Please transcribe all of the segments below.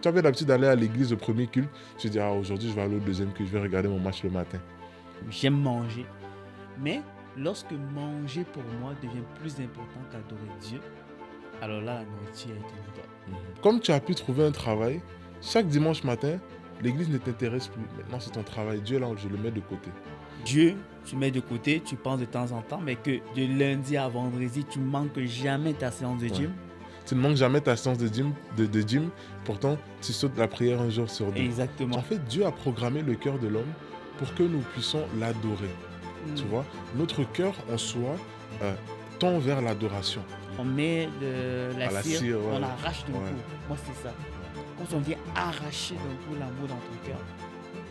Tu avais l'habitude d'aller à l'église au premier culte, tu te dis, ah, aujourd'hui, je vais aller au deuxième culte, je vais regarder mon match le matin. J'aime manger. Mais lorsque manger pour moi devient plus important qu'adorer Dieu, alors là, la nourriture est une idole. Comme tu as pu trouver un travail, chaque dimanche matin, l'église ne t'intéresse plus. Maintenant, c'est ton travail. Dieu, là, je le mets de côté. Dieu, tu mets de côté, tu penses de temps en temps, mais que de lundi à vendredi, tu manques jamais ta séance de Ouais. gym. Tu ne manques jamais ta séance de gym, pourtant tu sautes la prière un jour sur deux. Exactement. En fait, Dieu a programmé le cœur de l'homme pour que nous puissions l'adorer. Tu vois, notre cœur en soi tend vers l'adoration. On met de À la cire, ouais. on arrache d'un Ouais. coup. Moi, c'est ça. Quand on vient arracher d'un coup l'amour dans ton cœur.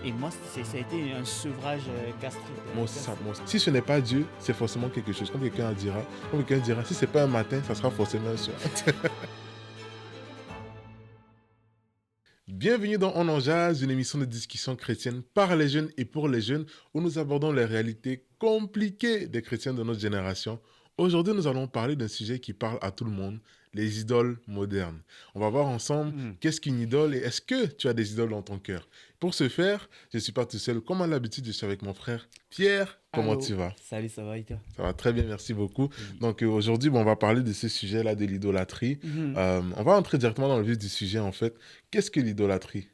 Et moi, ça a été un sevrage gastrique. Moi aussi, si ce n'est pas Dieu, c'est forcément quelque chose. Comme quelqu'un dira, si c'est pas un matin, ça sera forcément un soir. Bienvenue dans On en jase, une émission de discussion chrétienne par les jeunes et pour les jeunes, où nous abordons les réalités compliquées des chrétiens de notre génération. Aujourd'hui, nous allons parler d'un sujet qui parle à tout le monde, les idoles modernes. On va voir ensemble qu'est-ce qu'une idole et est-ce que tu as des idoles dans ton cœur. Pour ce faire, je ne suis pas tout seul. Comme à l'habitude, je suis avec mon frère Pierre. Comment Allô. tu vas? Salut, ça va et toi? Ça va très bien, merci beaucoup. Oui. Donc aujourd'hui, on va parler de ce sujet-là, de l'idolâtrie. On va entrer directement dans le vif du sujet, en fait. Qu'est-ce que l'idolâtrie?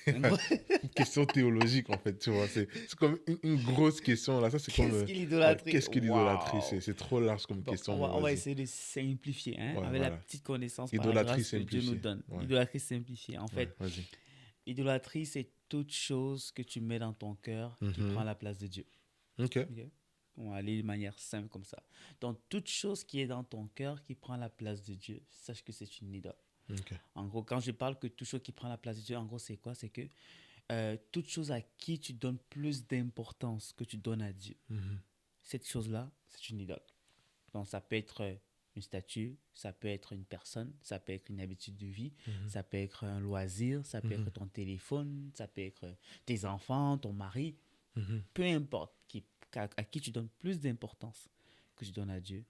Une question théologique, en fait, tu vois. C'est comme une grosse question, là. Ça, c'est comme... Qu'est-ce que l'idolâtrie? qu'est-ce que l'idolâtrie? Wow. C'est trop large comme Bon, question, on mais va vas-y. essayer de simplifier, hein, Ouais, avec la voilà. petite connaissance par la Idolâtrie grâce que Dieu nous simplifiée. donne. Ouais. Idolâtrie simplifiée. En Ouais, fait, vas-y. idolâtrie, c'est toute chose que tu mets dans ton cœur qui prend la place de Dieu. Ok. Ok? On va aller de manière simple comme ça. Donc, toute chose qui est dans ton cœur qui prend la place de Dieu, sache que c'est une idole. Ok. En gros, quand je parle que toute chose qui prend la place de Dieu, en gros, c'est quoi? C'est que toute chose à qui tu donnes plus d'importance que tu donnes à Dieu, cette chose-là, c'est une idole. Donc, ça peut être une statue, ça peut être une personne, ça peut être une habitude de vie, ça peut être un loisir, ça peut être ton téléphone, ça peut être tes enfants, ton mari, peu importe à qui tu donnes plus d'importance que tu donnes à Dieu,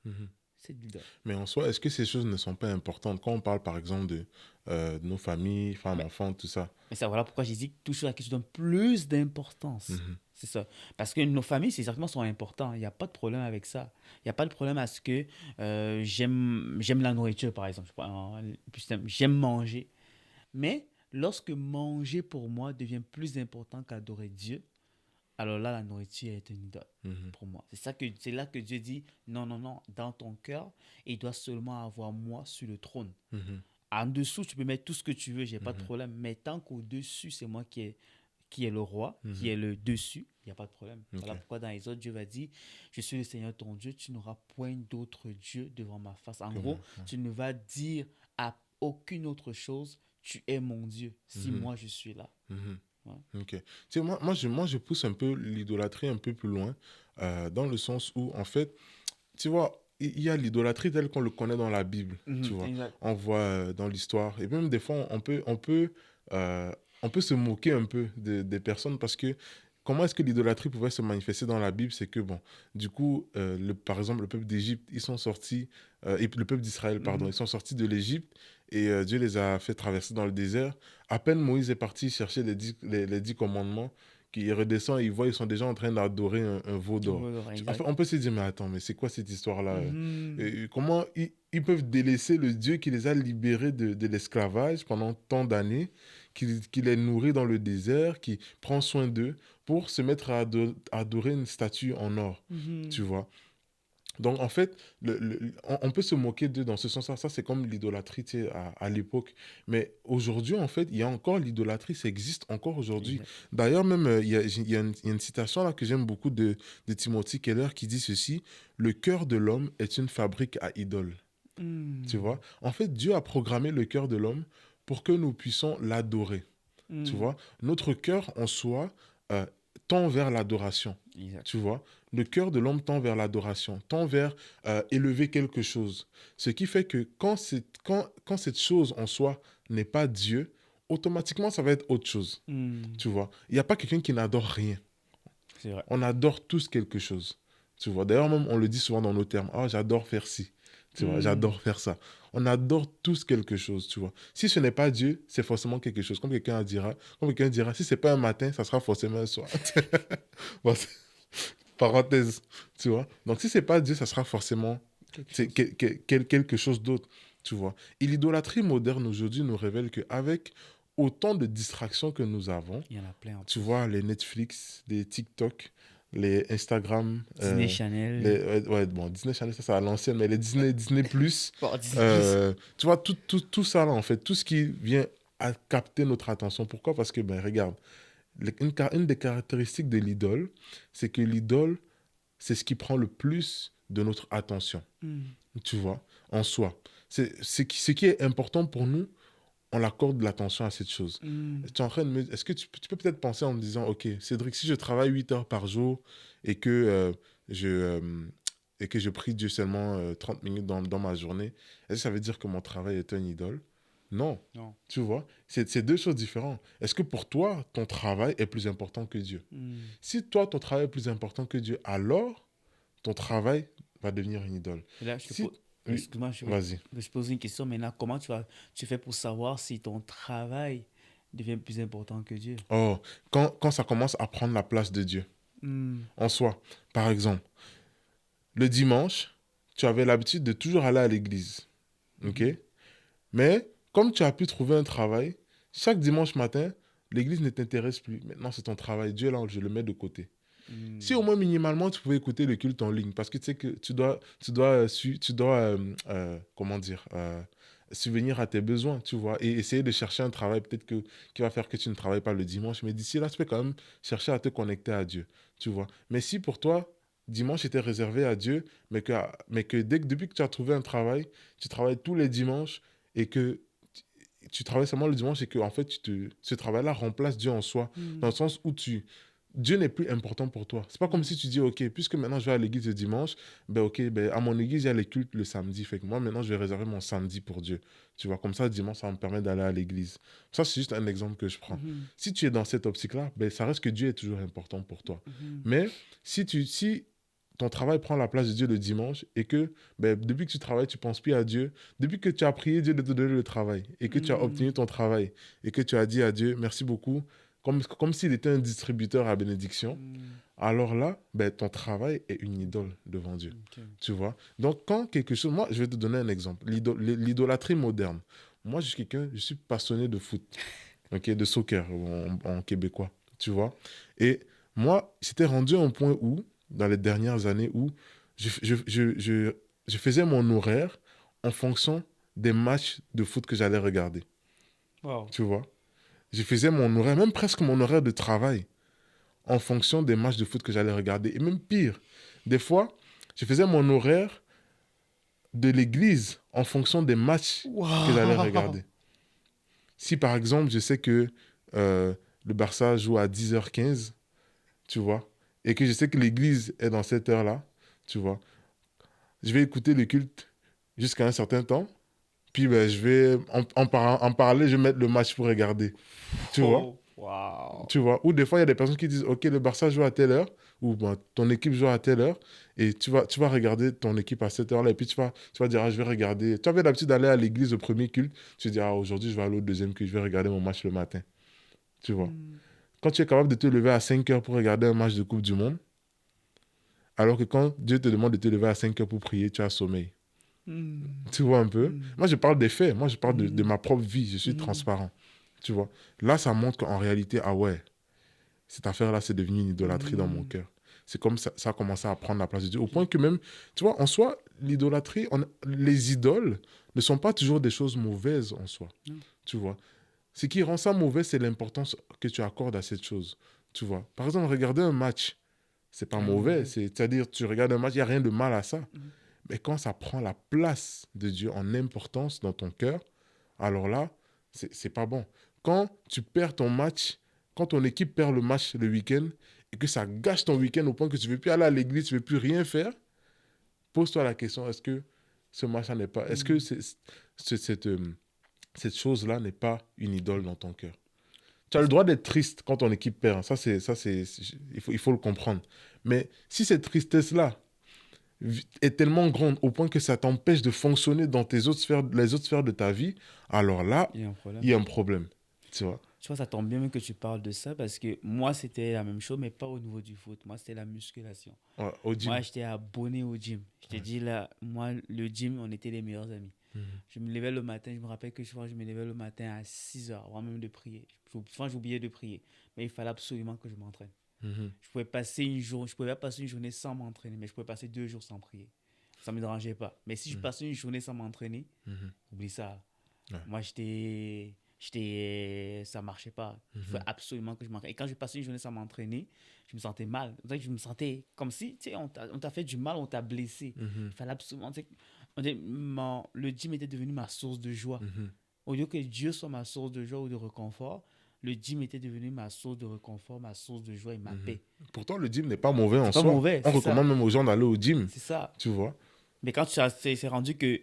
c'est de l'idole. Mais en soi, est-ce que ces choses ne sont pas importantes? Quand on parle, par exemple, de nos familles, femmes, Mais- enfants, tout ça. Mais ça, voilà pourquoi j'ai dit que toute chose à qui tu donnes plus d'importance. C'est ça. Parce que nos familles, ces arguments sont importants. Il n'y a pas de problème avec ça. Il n'y a pas de problème à ce que j'aime la nourriture, par exemple. J'aime manger. Mais lorsque manger pour moi devient plus important qu'adorer Dieu, alors là, la nourriture est une idole pour moi. C'est là que Dieu dit, non, non, non, dans ton cœur, il doit seulement avoir moi sur le trône. En dessous, tu peux mettre tout ce que tu veux, j'ai pas de problème. Mais tant qu'au-dessus, c'est moi qui est le roi, qui est le dessus, il n'y a pas de problème. Ok. Voilà pourquoi dans les autres, Dieu va dire, je suis le Seigneur ton Dieu, tu n'auras point d'autre Dieu devant ma face. En gros, tu ne vas dire à aucune autre chose, tu es mon Dieu, si moi je suis là. Ouais. Ok. Tu sais, moi, je pousse un peu l'idolâtrie un peu plus loin, dans le sens où, en fait, tu vois, il y a l'idolâtrie telle qu'on le connaît dans la Bible, tu vois. Exact. On voit dans l'histoire. Et même des fois, on peut se moquer un peu des personnes parce que comment est-ce que l'idolâtrie pouvait se manifester dans la Bible? C'est que, bon, du coup, par exemple, le peuple d'Égypte, ils sont sortis, et le peuple d'Israël, pardon, ils sont sortis de l'Égypte et Dieu les a fait traverser dans le désert. À peine Moïse est parti chercher les 10 commandements, qu'il redescend et il voit ils sont déjà en train d'adorer un veau d'or. Enfin, Exact. on peut se dire, mais attends, mais c'est quoi cette histoire-là? Mhm. Comment ils peuvent délaisser le Dieu qui les a libérés de l'esclavage pendant tant d'années, qui les nourrit dans le désert, qui prend soin d'eux, pour se mettre à adorer une statue en or, tu vois? Donc, en fait, on peut se moquer d'eux dans ce sens-là. Ça, c'est comme l'idolâtrie, tu sais, à l'époque. Mais aujourd'hui, en fait, il y a encore l'idolâtrie. Ça existe encore aujourd'hui. Exact. D'ailleurs, même, il y a une citation là que j'aime beaucoup de Timothy Keller qui dit ceci: le cœur de l'homme est une fabrique à idoles. Tu vois? En fait, Dieu a programmé le cœur de l'homme pour que nous puissions l'adorer. Tu vois? Notre cœur en soi euh, tend vers l'adoration. Exact. Tu vois? Le cœur de l'homme tend vers l'adoration, tend vers élever quelque chose. Ce qui fait que quand cette chose en soi n'est pas Dieu, automatiquement, ça va être autre chose. Tu vois? Il n'y a pas quelqu'un qui n'adore rien. C'est vrai. On adore tous quelque chose. Tu vois? D'ailleurs, même, on le dit souvent dans nos termes. Ah, j'adore faire ci. Tu vois, j'adore faire ça. On adore tous quelque chose, tu vois. Si ce n'est pas Dieu, c'est forcément quelque chose. Comme quelqu'un dira, si c'est pas un matin, ça sera forcément un soir. Bon, parenthèse, tu vois. Donc, si c'est pas Dieu, ça sera forcément Quelque c'est chose. quelque chose d'autre, tu vois. Et l'idolâtrie moderne aujourd'hui nous révèle qu'avec autant de distractions que nous avons, Il y en a plein en tu plus. vois, les Netflix, les TikTok, les Instagram, Disney Channel. ouais, bon, Disney Channel, ça, c'est à l'ancienne, mais les Disney Plus, Bon, Disney Plus. tu vois, tout ça là, en fait, tout ce qui vient à capter notre attention. Pourquoi? Parce que, ben, regarde, une des caractéristiques de l'idole, c'est que l'idole, c'est ce qui prend le plus de notre attention, Hmm. tu vois, en soi. Ce qui est important pour nous, on accorde de l'attention à cette chose. Hmm. Tu es en train de est-ce que tu peux peut-être penser en me disant, OK, Cédric, si je travaille 8 heures par jour et que, je, et que je prie Dieu seulement 30 minutes dans ma journée, est-ce que ça veut dire que mon travail est une idole? Non. Non. Tu vois, c'est deux choses différentes. Est-ce que pour toi, ton travail est plus important que Dieu? Hmm. Si toi, ton travail est plus important que Dieu, alors ton travail va devenir une idole. Et là, Si, oui, excuse-moi, vas-y. je pose une question maintenant. Comment tu fais pour savoir si ton travail devient plus important que Dieu? Oh, quand ça commence à prendre la place de Dieu Hmm. en soi, par exemple, le dimanche, tu avais l'habitude de toujours aller à l'église, ok? Mhm. Mais comme tu as pu trouver un travail, chaque dimanche matin, l'église ne t'intéresse plus. Maintenant, c'est ton travail. Dieu, là, je le mets de côté. Si au Hmm. moins minimalement tu pouvais écouter le culte en ligne, parce que tu sais que tu dois comment dire, subvenir à tes besoins, tu vois, et essayer de chercher un travail peut-être qui va faire que tu ne travailles pas le dimanche, mais d'ici là, tu peux quand même chercher à te connecter à Dieu, tu vois. Mais si pour toi, dimanche était réservé à Dieu, mais que depuis que tu as trouvé un travail, tu travailles tous les dimanches et que tu travailles seulement le dimanche et que en fait ce travail-là remplace Dieu en soi, dans Hmm. le sens où Dieu n'est plus important pour toi. C'est pas comme Hmm. si tu dis, OK, puisque maintenant je vais à l'église le dimanche, ben OK, ben à mon église, il y a les cultes le samedi. Fait que moi, maintenant, je vais réserver mon samedi pour Dieu. Tu vois, comme ça, dimanche, ça me permet d'aller à l'église. Ça, c'est juste un exemple que je prends. Mhm. Si tu es dans cette optique-là, ben, ça reste que Dieu est toujours important pour toi. Mhm. Mais si ton travail prend la place de Dieu le dimanche et que ben, depuis que tu travailles, tu penses plus à Dieu, depuis que tu as prié Dieu de te donner le travail et que tu as Hmm. obtenu ton travail et que tu as dit à Dieu, merci beaucoup, comme s'il était un distributeur à bénédiction, Hmm. alors là, ben, ton travail est une idole devant Dieu. Ok. Tu vois? Donc, quand quelque chose... Moi, je vais te donner un exemple. L'idolâtrie moderne. Moi, je suis passionné de foot, ok, de soccer en québécois, tu vois? Et moi, c'était rendu à un point où, dans les dernières années, où je faisais mon horaire en fonction des matchs de foot que j'allais regarder, Wow. tu vois? Je faisais mon horaire, même presque mon horaire de travail, en fonction des matchs de foot que j'allais regarder. Et même pire, des fois, je faisais mon horaire de l'église en fonction des matchs que j'allais Wow. regarder. Si par exemple, je sais que euh, le Barça joue à 10h15, tu vois, et que je sais que l'église est dans cette heure-là, tu vois, je vais écouter le culte jusqu'à un certain temps, puis ben, je vais en parler, je vais mettre le match pour regarder, tu vois. Oh, wow. Tu vois, ou des fois, il y a des personnes qui disent, OK, le Barça joue à telle heure, ou ben, ton équipe joue à telle heure, et tu vas regarder ton équipe à cette heure-là, et puis tu vas dire, ah, je vais regarder. Tu avais l'habitude d'aller à l'église au premier culte, tu dis, ah, aujourd'hui, je vais aller au deuxième culte, je vais regarder mon match le matin. Tu vois. Hmm. Quand tu es capable de te lever à 5 heures pour regarder un match de Coupe du Monde, alors que quand Dieu te demande de te lever à 5 heures pour prier, tu as sommeil. Hmm. Tu vois un peu? Hmm. Moi, je parle des faits, moi, je parle de Hmm. ma propre vie, je suis Hmm. transparent. Tu vois. Là, ça montre qu'en réalité, ah ouais, cette affaire-là, c'est devenu une idolâtrie dans mon Hmm. cœur. C'est comme ça a commencé à prendre la place de Dieu. Au point que même, tu vois, en soi, l'idolâtrie, les idoles ne sont pas toujours des choses mauvaises en soi. Non. Tu vois. Ce qui rend ça mauvais, c'est l'importance que tu accordes à cette chose. Tu vois. Par exemple, regarder un match, c'est pas Ah, mauvais. mauvais. C'est-à-dire, tu regardes un match, il n'y a rien de mal à ça. Hmm. Mais quand ça prend la place de Dieu en importance dans ton cœur, alors là, c'est pas bon. Quand tu perds ton match, quand ton équipe perd le match le week-end et que ça gâche ton week-end au point que tu ne veux plus aller à l'église, tu ne veux plus rien faire, pose-toi la question, est-ce que ce match-là n'est pas... Est-ce que Hmm. cette chose-là n'est pas une idole dans ton cœur? Tu as le droit d'être triste quand ton équipe perd. Il faut le comprendre. Mais si cette tristesse-là est tellement grande au point que ça t'empêche de fonctionner dans les autres sphères de ta vie, alors là, Il y a un il problème. y a un problème. Tu vois? Tu vois, ça tombe bien même que tu parles de ça parce que moi, c'était la même chose, mais pas au niveau du foot. Moi, c'était la musculation. Ouais, au Moi, gym. j'étais abonné au gym. Je te Ouais. dis là, moi, le gym, on était les meilleurs amis. Mhm. Je me levais le matin, je me rappelle que souvent, je me levais le matin à 6 heures avant même de prier. Souvent, j'oubliais de prier. Mais il fallait absolument que je m'entraîne. Mhm. Je pouvais pas passer une journée sans m'entraîner, mais je pouvais passer 2 jours sans prier. Ça me dérangeait pas. Mais si je Mhm. passais une journée sans m'entraîner, Mhm. oublie ça. Ouais. Moi, ça marchait pas. Il faut Mhm. absolument que je m'entraîne. Et quand je passais une journée sans m'entraîner, je me sentais mal. Je me sentais comme si, tu sais, on t'a fait du mal, on t'a blessé. Mhm. Il fallait absolument, tu sais, le gym était devenu ma source de joie. Mhm. Au lieu que Dieu soit ma source de joie ou de réconfort, le gym était devenu ma source de réconfort, ma source de joie et ma Mhm. paix. Pourtant, le gym n'est pas mauvais en C'est pas soi. mauvais, On c'est recommande ça. même aux gens d'aller au gym, C'est ça. tu vois. Mais quand c'est rendu que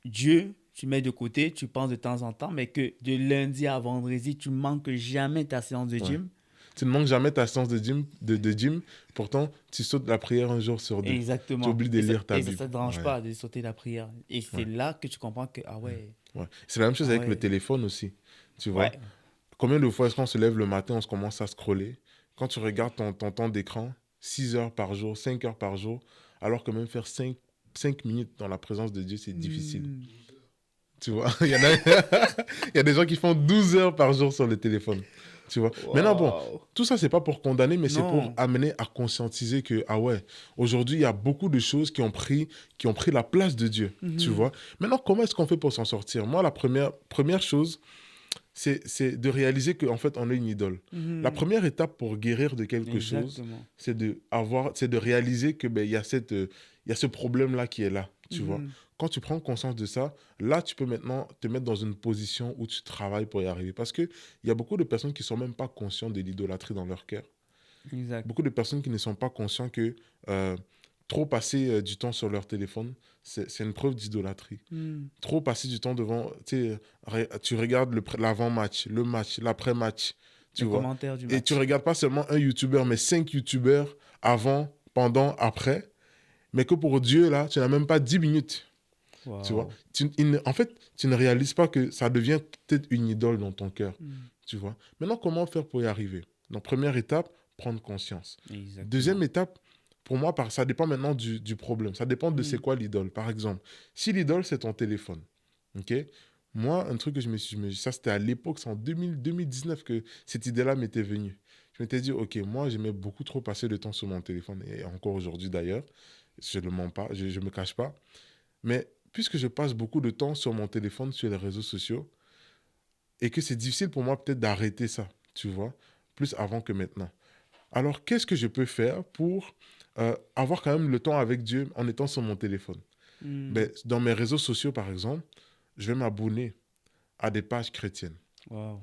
Dieu, tu mets de côté, tu penses de temps en temps, mais que de lundi à vendredi, tu manques jamais ta séance de Ouais. gym. Tu ne manques jamais ta séance de gym, pourtant, tu sautes la prière un jour sur deux. Tu Exactement. oublies de lire ta Et ça ne Bible. te dérange Ouais. pas de sauter la prière. Et c'est Ouais. là que tu comprends que, ah ouais, Ouais. C'est la même chose ah avec le ouais, téléphone aussi, tu ouais. vois. Combien de fois est-ce qu'on se lève le matin, on se commence à scroller? Quand tu regardes ton temps d'écran, 6 heures par jour, 5 heures par jour, alors que même faire 5 minutes dans la présence de Dieu, c'est difficile. Hmm. Tu vois, il y a des gens qui font 12 heures par jour sur le téléphone. Tu vois. Maintenant, bon, Wow. tout ça, c'est pas pour condamner, mais c'est pour Non. amener à conscientiser que, ah ouais, aujourd'hui, il y a beaucoup de choses qui ont pris la place de Dieu. Tu Mhm. vois. Maintenant, comment est-ce qu'on fait pour s'en sortir? Moi, la première chose, c'est de réaliser qu'en fait, on est une idole. La Mhm. première étape pour guérir de quelque chose, Exactement. c'est de réaliser que ben, il y a ce problème-là qui est là, tu vois. Mhm. Quand tu prends conscience de ça, là, tu peux maintenant te mettre dans une position où tu travailles pour y arriver. Parce qu'il y a beaucoup de personnes qui ne sont même pas conscientes de l'idolâtrie dans leur cœur. Exact. Beaucoup de personnes qui ne sont pas conscientes que euh, trop passer du temps sur leur téléphone, c'est une preuve d'idolâtrie. Hmm. Trop passer du temps devant, tu sais, tu regardes l'avant-match, le match, l'après-match, tu Les vois. commentaires du Et tu match. regardes pas seulement un YouTuber, mais 5 YouTubers avant, pendant, après. Mais que pour Dieu, là, tu n'as même pas 10 minutes, tu vois. Wow. En fait, tu ne réalises pas que ça devient peut-être une idole dans ton cœur, Hmm. tu vois. Maintenant, comment faire pour y arriver? Donc, première étape, prendre conscience. Exactement. Deuxième étape, pour moi, ça dépend maintenant du problème. Ça dépend de c'est Hmm. quoi l'idole. Par exemple, si l'idole, c'est ton téléphone, ok? Moi, un truc que ça c'était à l'époque, c'est en 2019 que cette idée-là m'était venue. Je m'étais dit, ok, moi, j'aimais beaucoup trop passer de temps sur mon téléphone, et encore aujourd'hui d'ailleurs, je ne mens pas, je ne me cache pas. Mais puisque je passe beaucoup de temps sur mon téléphone, sur les réseaux sociaux, et que c'est difficile pour moi peut-être d'arrêter ça, tu vois, plus avant que maintenant. Alors, qu'est-ce que je peux faire pour avoir quand même le temps avec Dieu en étant sur mon téléphone? Hmm. Ben, dans mes réseaux sociaux, par exemple, je vais m'abonner à des pages chrétiennes. Wow.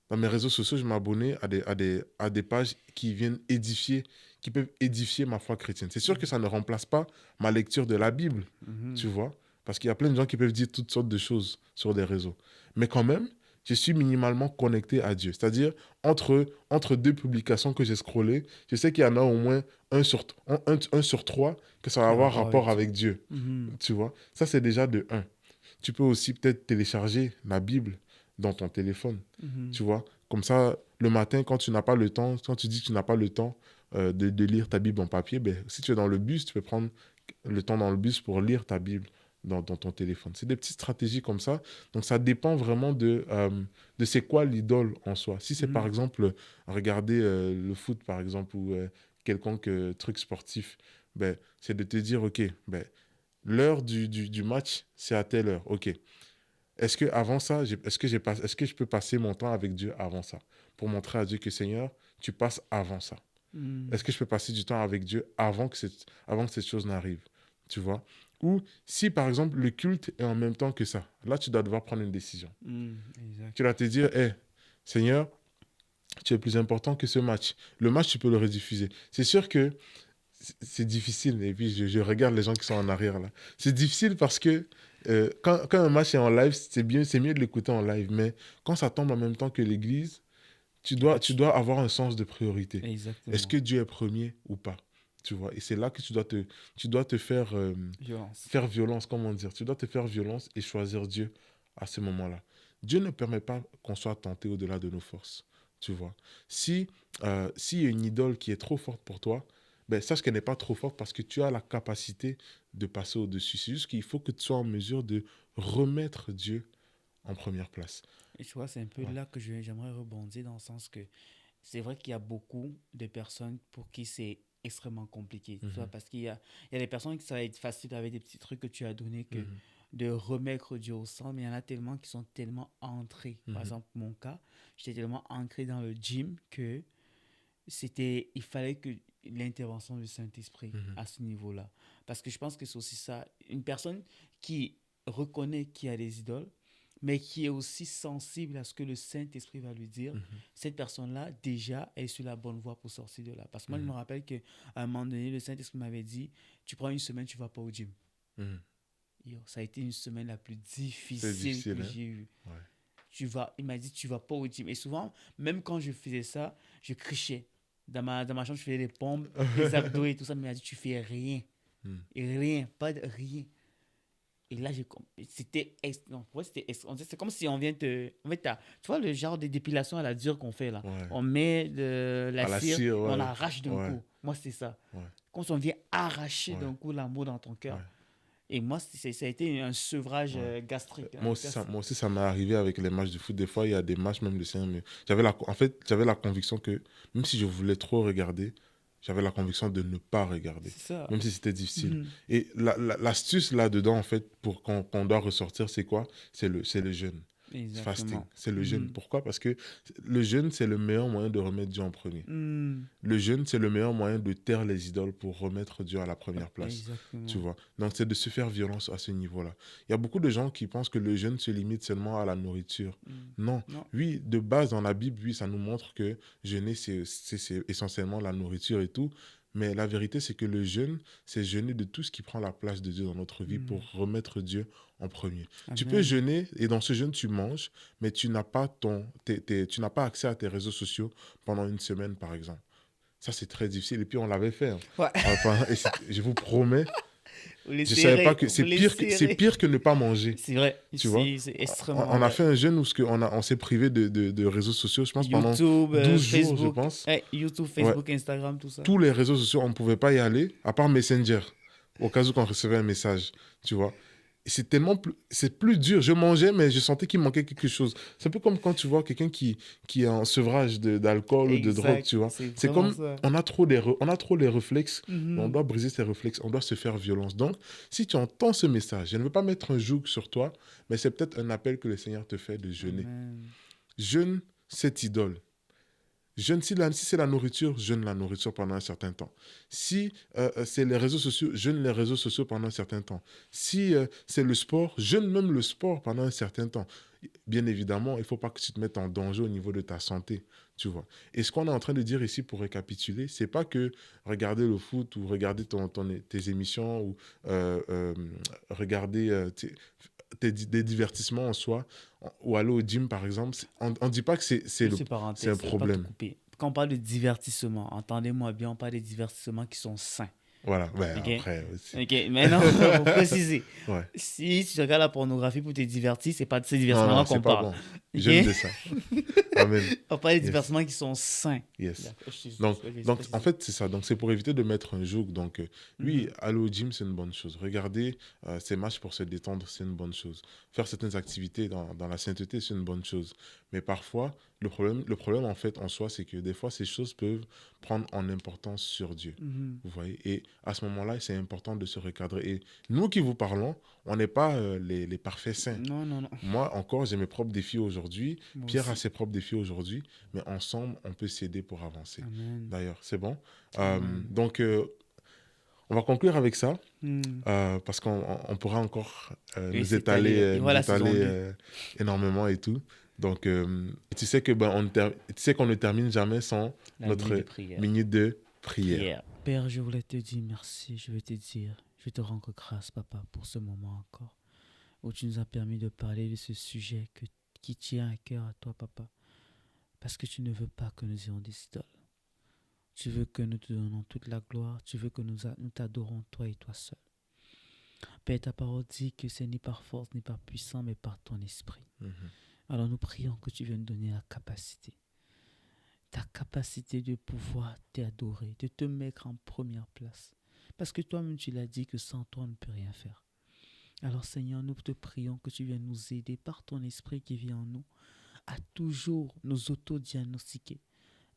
Dans mes réseaux sociaux, je m'abonne à des pages qui viennent édifier, qui peuvent édifier ma foi chrétienne. C'est sûr que ça ne remplace pas ma lecture de la Bible, Mhm. tu vois, parce qu'il y a plein de gens qui peuvent dire toutes sortes de choses sur des réseaux. Mais quand même, je suis minimalement connecté à Dieu. C'est-à-dire, entre deux publications que j'ai scrollées, je sais qu'il y en a au moins un sur trois que ça va Qui a avoir rapport avec rapport Dieu. avec Dieu, Mhm. tu vois. Ça, c'est déjà de un. Tu peux aussi peut-être télécharger la Bible dans ton téléphone, Mhm. tu vois. Comme ça, le matin, quand tu n'as pas le temps, quand tu dis que tu n'as pas le temps de lire ta Bible en papier, ben, si tu es dans le bus, tu peux prendre le temps dans le bus pour lire ta Bible dans ton téléphone. C'est des petites stratégies comme ça. Donc, ça dépend vraiment de c'est quoi l'idole en soi. Si c'est par Mhm. exemple regarder le foot, par exemple, ou quelconque truc sportif, ben, c'est de te dire, OK, ben, l'heure du match, c'est à telle heure. OK. Est-ce que avant ça, est-ce que je peux passer mon temps avec Dieu avant ça pour montrer à Dieu que Seigneur, tu passes avant ça. Mhm. Est-ce que je peux passer du temps avec Dieu avant que cette chose n'arrive, tu vois? Ou si par exemple le culte est en même temps que ça, là tu dois devoir prendre une décision. Mhm. Exact. Tu dois te dire, hé, Seigneur, tu es plus important que ce match. Le match, tu peux le rediffuser. C'est sûr que c'est difficile. Et puis, je regarde les gens qui sont en arrière là. C'est difficile parce que quand un match est en live, c'est mieux de l'écouter en live. Mais quand ça tombe en même temps que l'église, tu Ah, dois avoir un sens de priorité. Est-ce exactement. que Dieu est premier ou pas? tu vois. Et c'est là que tu dois te faire, Violence. faire violence, comment dire. Tu dois te faire violence et choisir Dieu à ce moment-là. Dieu ne permet pas qu'on soit tenté au-delà de nos forces, tu vois. Si, s'il y a une idole qui est trop forte pour toi, ben, sache qu'elle n'est pas trop forte parce que tu as la capacité de passer au-dessus. C'est juste qu'il faut que tu sois en mesure de remettre Dieu en première place. Et tu vois, c'est un peu Ouais. là que j'aimerais rebondir dans le sens que c'est vrai qu'il y a beaucoup de personnes pour qui c'est extrêmement compliqué. Tu vois, Mhm, parce qu'il y a des personnes qui ça va être facile avec des petits trucs que tu as donnés que mhm, de remettre Dieu au centre, mais il y en a tellement qui sont tellement ancrés. Par mhm, exemple, mon cas, j'étais tellement ancré dans le gym que il fallait que l'intervention du Saint-Esprit mhm, à ce niveau-là. Parce que je pense que c'est aussi ça. Une personne qui reconnaît qu'il y a des idoles, mais qui est aussi sensible à ce que le Saint-Esprit va lui dire, mhm, cette personne-là, déjà, est sur la bonne voie pour sortir de là. Parce que moi, je me mhm, rappelle qu'à un moment donné, le Saint-Esprit m'avait dit, tu prends une semaine, tu ne vas pas au gym. mhm. Yo, ça a été une semaine la plus C'est difficile difficile, que hein? j'ai eue. Ouais. Il m'a dit, tu vas pas au gym. Et souvent, même quand je faisais ça, je crichais. Dans ma chambre, je faisais les pompes, les abdos et tout ça. Mais il m'a dit, tu fais rien. Mhm. Et rien, pas de rien. Et là, c'était. Non, ouais, c'est comme si on vient te. En fait, tu vois le genre de dépilation à la dure qu'on fait là. Ouais. On met de la À la cire et cire, on ouais. arrache d'un Ouais. coup. Moi, c'est ça. Ouais. Comme si on vient arracher Ouais. d'un coup l'amour dans ton cœur. Ouais. Et moi, ça a été un sevrage Ouais. gastrique. Hein. Moi aussi, ça m'est arrivé avec les matchs de foot. Des fois, il y a des matchs même de Seigneur, mais en fait, j'avais la conviction que même si je voulais trop regarder, j'avais la conviction de ne pas regarder, C'est ça. même si c'était difficile. Mhm. Et l'astuce là-dedans, en fait, pour qu'on doit ressortir, c'est quoi? C'est le jeûne. Fasting, Exactement. c'est le jeûne. Mhm. Pourquoi? Parce que le jeûne, c'est le meilleur moyen de remettre Dieu en premier. Mhm. Le jeûne, c'est le meilleur moyen de taire les idoles pour remettre Dieu à la première place. Tu Exactement. vois. Donc, c'est de se faire violence à ce niveau-là. Il y a beaucoup de gens qui pensent que le jeûne se limite seulement à la nourriture. Mhm. Non. Non. Oui, de base, dans la Bible, oui, ça nous montre que jeûner, c'est essentiellement la nourriture et tout. Mais la vérité, c'est que le jeûne, c'est jeûner de tout ce qui prend la place de Dieu dans notre vie Mhm. pour remettre Dieu en premier. Tu peux Amen. jeûner et dans ce jeûne, tu manges, mais tu n'as pas tu n'as pas accès à tes réseaux sociaux pendant une semaine, par exemple. Ça, c'est très difficile. Et puis, on l'avait fait, hein. Ouais. Enfin, je vous promets, Vous les je savais pas serrez. que Vous les c'est serrez. pire que ne pas manger. C'est vrai. Tu vois, C'est extrêmement on a vrai. fait un jeûne où on s'est privé de réseaux sociaux, je pense, pendant YouTube, 12 jours, je Facebook, pense. YouTube, Ouais, Facebook, Instagram, tout ça. tous les réseaux sociaux, on ne pouvait pas y aller, à part Messenger, au cas où on recevait un message, tu vois. Et c'est plus dur. Je mangeais, mais je sentais qu'il manquait quelque chose. C'est un peu comme quand tu vois quelqu'un qui est en sevrage d'alcool ou de drogue, Exact. tu vois. C'est C'est vraiment comme, ça. on a trop les réflexes, mais on Mhm. doit briser ces réflexes, on doit se faire violence. Donc, si tu entends ce message, je ne veux pas mettre un joug sur toi, mais c'est peut-être un appel que le Seigneur te fait de jeûner. Amen. Jeûne cette idole. Jeûne, si c'est la nourriture, jeûne la nourriture pendant un certain temps. Si c'est les réseaux sociaux, jeûne les réseaux sociaux pendant un certain temps. Si c'est le sport, jeûne même le sport pendant un certain temps. Bien évidemment, il ne faut pas que tu te mettes en danger au niveau de ta santé, tu vois. Et ce qu'on est en train de dire ici pour récapituler, c'est pas que regarder le foot ou regarder tes émissions ou euh, regarder des divertissements en soi ou aller au gym par exemple, on ne dit pas que Juste une c'est un parenthèse, pas te problème. couper. Quand on parle de divertissement, entendez-moi bien, on parle de divertissements qui sont sains. Voilà, ben Ok? après aussi. Ok, mais non, faut préciser. Ouais. Si tu regardes la pornographie pour te divertir, c'est pas de ces Non, divertissements-là non, c'est qu'on pas parle. bon. Ok? Jeûne de ça. Amen. On parle des Yes. divertissements qui sont sains. Yes. D'accord, je vais juste Donc, en préciser. fait, c'est ça. Donc, c'est pour éviter de mettre un joug. Donc, oui, Mhm. aller au gym, c'est une bonne chose. Regarder ces matchs pour se détendre, c'est une bonne chose. Faire certaines activités dans la sainteté, c'est une bonne chose. Mais parfois, le problème, en fait, en soi, c'est que des fois, ces choses peuvent prendre en importance sur Dieu. Mhm. Vous voyez? Et à ce moment-là, c'est important de se recadrer. Et nous qui vous parlons, on n'est pas les parfaits saints. Non, non, non. Moi, encore, j'ai mes propres défis aujourd'hui. Moi Pierre a aussi. ses propres défis aujourd'hui. Mais ensemble, on peut s'aider pour avancer. Amen. D'ailleurs, c'est bon. Amen. Donc, on va conclure avec ça. Hmm. Parce qu'on pourra encore Et c'est allé. Et nous voilà la saison étaler 2. énormément et tout. Donc, tu sais que tu sais qu'on ne termine jamais sans La minute de notre prière. minute de prière. Prière. Père, je voulais te dire merci. Je vais te dire, je te rends grâce, papa, pour ce moment encore où tu nous as permis de parler de ce sujet qui tient à cœur à toi, papa. Parce que tu ne veux pas que nous ayons des idoles. Tu veux que nous te donnons toute la gloire. Tu veux que nous t'adorons, toi et toi seul. Père, ta parole dit que c'est ni par force, ni par puissance, mais par ton esprit. Alors nous prions que tu viennes donner la capacité. Ta capacité de pouvoir t'adorer, de te mettre en première place. Parce que toi-même, tu l'as dit que sans toi, on ne peut rien faire. Alors Seigneur, nous te prions que tu viennes nous aider par ton esprit qui vit en nous à toujours nous auto-diagnostiquer,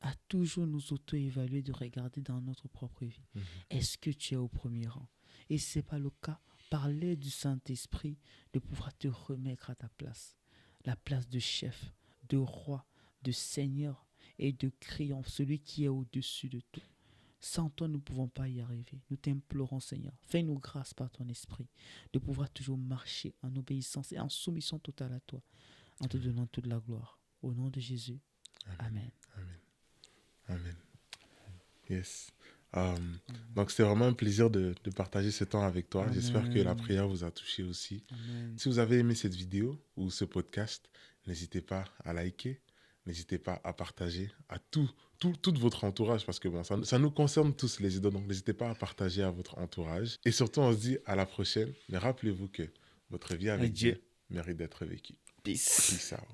à toujours nous auto-évaluer, de regarder dans notre propre vie. Est-ce que tu es au premier rang? Et si ce n'est pas le cas, par l'aide du Saint-Esprit, de pouvoir te remettre à ta place. La place de chef, de roi, de seigneur et de criant, celui qui est au-dessus de tout. Sans toi, nous ne pouvons pas y arriver. Nous t'implorons, Seigneur. Fais-nous grâce par ton esprit de pouvoir toujours marcher en obéissance et en soumission totale à toi, en te donnant toute la gloire. Au nom de Jésus. Amen. Amen. Amen. Yes. Donc, c'était vraiment un plaisir de partager ce temps avec toi. Amen. J'espère que la prière vous a touché aussi. Amen. Si vous avez aimé cette vidéo ou ce podcast, n'hésitez pas à liker, n'hésitez pas à partager à tout votre entourage, parce que bon, ça nous concerne tous les idoles, donc n'hésitez pas à partager à votre entourage. Et surtout, on se dit à la prochaine, mais rappelez-vous que votre vie avec Dieu mérite d'être vécue. Peace. Peace out.